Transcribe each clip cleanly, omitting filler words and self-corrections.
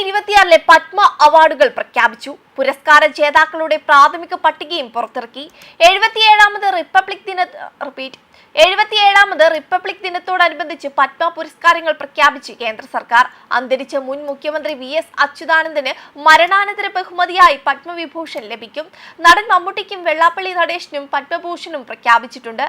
2026 പത്മ അവാർഡുകൾ പ്രഖ്യാപിച്ചു. പുരസ്കാര ജേതാക്കളുടെ പ്രാഥമിക പട്ടികയും പുറത്തിറക്കി. 77ാമത് റിപ്പബ്ലിക് ദിനത്തോടനുബന്ധിച്ച് പത്മ പുരസ്കാരങ്ങൾ പ്രഖ്യാപിച്ച് കേന്ദ്ര സർക്കാർ. അന്തരിച്ച മുൻ മുഖ്യമന്ത്രി VS അച്യുതാനന്ദന് മരണാനന്തര ബഹുമതിയായി പത്മവിഭൂഷൺ ലഭിക്കും. നടൻ മമ്മൂട്ടിക്കും വെള്ളാപ്പള്ളി നടേശനും പത്മഭൂഷണും പ്രഖ്യാപിച്ചിട്ടുണ്ട്.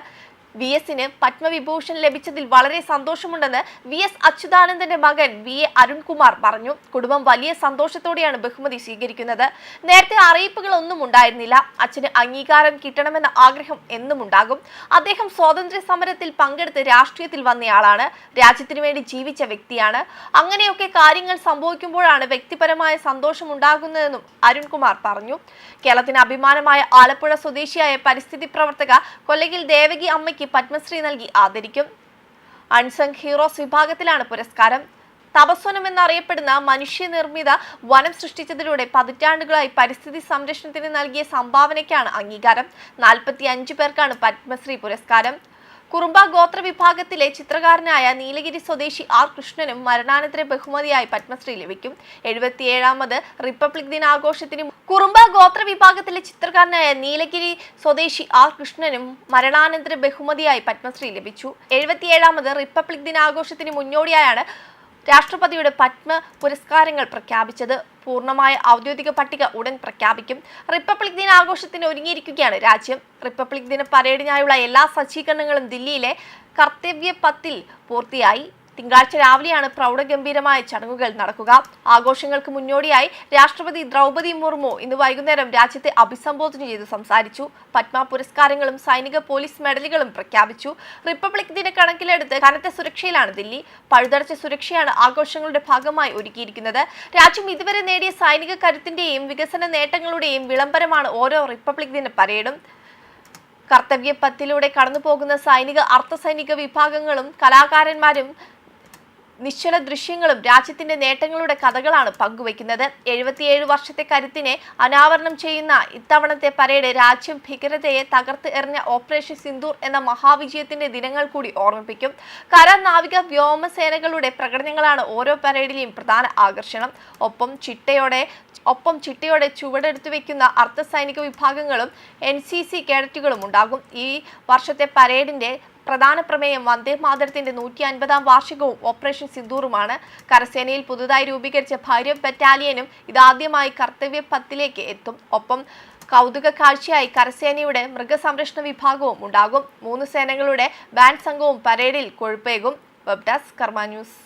VSന് പത്മവിഭൂഷൺ ലഭിച്ചതിൽ വളരെ സന്തോഷമുണ്ടെന്ന് VS അച്യുതാനന്ദന്റെ മകൻ VA അരുൺകുമാർ പറഞ്ഞു. കുടുംബം വലിയ സന്തോഷത്തോടെയാണ് ബഹുമതി സ്വീകരിക്കുന്നത്. നേരത്തെ അറിയിപ്പുകളൊന്നും ഉണ്ടായിരുന്നില്ല. അച്ഛന് അംഗീകാരം കിട്ടണമെന്ന ആഗ്രഹം എന്നും ഉണ്ടാകും. അദ്ദേഹം സ്വാതന്ത്ര്യ സമരത്തിൽ പങ്കെടുത്ത് രാഷ്ട്രീയത്തിൽ വന്നയാളാണ്. രാജ്യത്തിനു വേണ്ടി ജീവിച്ച വ്യക്തിയാണ്. അങ്ങനെയൊക്കെ കാര്യങ്ങൾ സംഭവിക്കുമ്പോഴാണ് വ്യക്തിപരമായ സന്തോഷം ഉണ്ടാകുന്നതെന്നും അരുൺകുമാർ പറഞ്ഞു. കേരളത്തിന് അഭിമാനമായ ആലപ്പുഴ സ്വദേശിയായ പരിസ്ഥിതി പ്രവർത്തക കൊല്ലയിൽ ദേവകി അമ്മയ്ക്ക് പത്മശ്രീ നൽകി ആദരിക്കും. അൺസങ് ഹീറോസ് വിഭാഗത്തിലാണ് പുരസ്കാരം. തപസ്വനം എന്നറിയപ്പെടുന്ന മനുഷ്യനിർമ്മിത വനം സൃഷ്ടിച്ചതിലൂടെ പതിറ്റാണ്ടുകളായി പരിസ്ഥിതി സംരക്ഷണത്തിന് നൽകിയ സംഭാവനയ്ക്കാണ് അംഗീകാരം. 45 പേർക്കാണ് പത്മശ്രീ പുരസ്കാരം. കുറുമ്പ ഗോത്ര വിഭാഗത്തിലെ ചിത്രകാരനായ നീലഗിരി സ്വദേശി R കൃഷ്ണനും മരണാനന്തര ബഹുമതിയായി പത്മശ്രീ ലഭിക്കും. 77ാമത് റിപ്പബ്ലിക് ദിനാഘോഷത്തിന് കുറുമ്പ ഗോത്ര വിഭാഗത്തിലെ ചിത്രകാരനായ നീലഗിരി സ്വദേശി R കൃഷ്ണനും മരണാനന്തര ബഹുമതിയായി പത്മശ്രീ ലഭിച്ചു. 77ാമത് റിപ്പബ്ലിക് ദിനാഘോഷത്തിന് മുന്നോടിയായാണ് രാഷ്ട്രപതിയുടെ പത്മ പുരസ്കാരങ്ങൾ പ്രഖ്യാപിച്ചത്. പൂർണ്ണമായ ഔദ്യോഗിക പട്ടിക ഉടൻ പ്രഖ്യാപിക്കും. റിപ്പബ്ലിക് ദിനാഘോഷത്തിന് ഒരുങ്ങിയിരിക്കുകയാണ് രാജ്യം. റിപ്പബ്ലിക് ദിന പരേഡിനായുള്ള എല്ലാ സജ്ജീകരണങ്ങളും ദില്ലിയിലെ കർത്തവ്യ പത്തിൽ പൂർത്തിയായി. തിങ്കളാഴ്ച രാവിലെയാണ് പ്രൗഢഗംഭീരമായ ചടങ്ങുകൾ നടക്കുക. ആഘോഷങ്ങൾക്ക് മുന്നോടിയായി രാഷ്ട്രപതി ദ്രൗപദി മുർമു ഇന്ന് വൈകുന്നേരം രാജ്യത്തെ അഭിസംബോധന ചെയ്ത് സംസാരിച്ചു. പത്മ പുരസ്കാരങ്ങളും സൈനിക പോലീസ് മെഡലുകളും പ്രഖ്യാപിച്ചു. റിപ്പബ്ലിക് ദിന കണക്കിലെടുത്ത് കനത്ത സുരക്ഷയിലാണ് ദില്ലി. പഴുതടച്ച സുരക്ഷയാണ് ആഘോഷങ്ങളുടെ ഭാഗമായി ഒരുക്കിയിരിക്കുന്നത്. രാജ്യം ഇതുവരെ നേടിയ സൈനിക കരുത്തിന്റെയും വികസന നേട്ടങ്ങളുടെയും വിളംബരമാണ് ഓരോ റിപ്പബ്ലിക് ദിന പരേഡും. കർത്തവ്യ പത്തിലൂടെ കടന്നുപോകുന്ന സൈനിക അർദ്ധസൈനിക വിഭാഗങ്ങളും കലാകാരന്മാരും നിശ്ചല ദൃശ്യങ്ങളും രാജ്യത്തിന്റെ നേട്ടങ്ങളുടെ കഥകളാണ് പങ്കുവയ്ക്കുന്നത്. 77 വർഷത്തെ കരുത്തിനെ അനാവരണം ചെയ്യുന്ന ഇത്തവണത്തെ പരേഡ് രാജ്യം ഭീകരതയെ തകർത്ത് എറിഞ്ഞ ഓപ്പറേഷൻ സിന്ദൂർ എന്ന മഹാവിജയത്തിന്റെ ദിനങ്ങൾ കൂടി ഓർമ്മിപ്പിക്കും. കര, നാവിക, വ്യോമസേനകളുടെ പ്രകടനങ്ങളാണ് ഓരോ പരേഡിലെയും പ്രധാന ആകർഷണം. ഒപ്പം ചിട്ടയോടെ ചുവടെടുത്തു വെക്കുന്ന അർദ്ധസൈനിക വിഭാഗങ്ങളും NCC കേഡറ്റുകളും ഉണ്ടാകും. ഈ വർഷത്തെ പരേഡിന്റെ പ്രധാന പ്രമേയം വന്ദേ മാതരത്തിന്റെ 150ാം വാർഷികവും ഓപ്പറേഷൻ സിന്ദൂറുമാണ്. കരസേനയിൽ പുതുതായി രൂപീകരിച്ച ഭൈരവ് ബറ്റാലിയനും ഇതാദ്യമായി കർത്തവ്യ പത്തിലേക്ക് എത്തും. ഒപ്പം കൗതുക കാഴ്ചയായി കരസേനയുടെ മൃഗസംരക്ഷണ വിഭാഗവും ഉണ്ടാകും. 3 സേനകളുടെ ബാൻഡ് സംഘവും പരേഡിൽ കൊഴുപ്പേകും. വെബ് ഡെസ്ക് കർമ്മ ന്യൂസ്.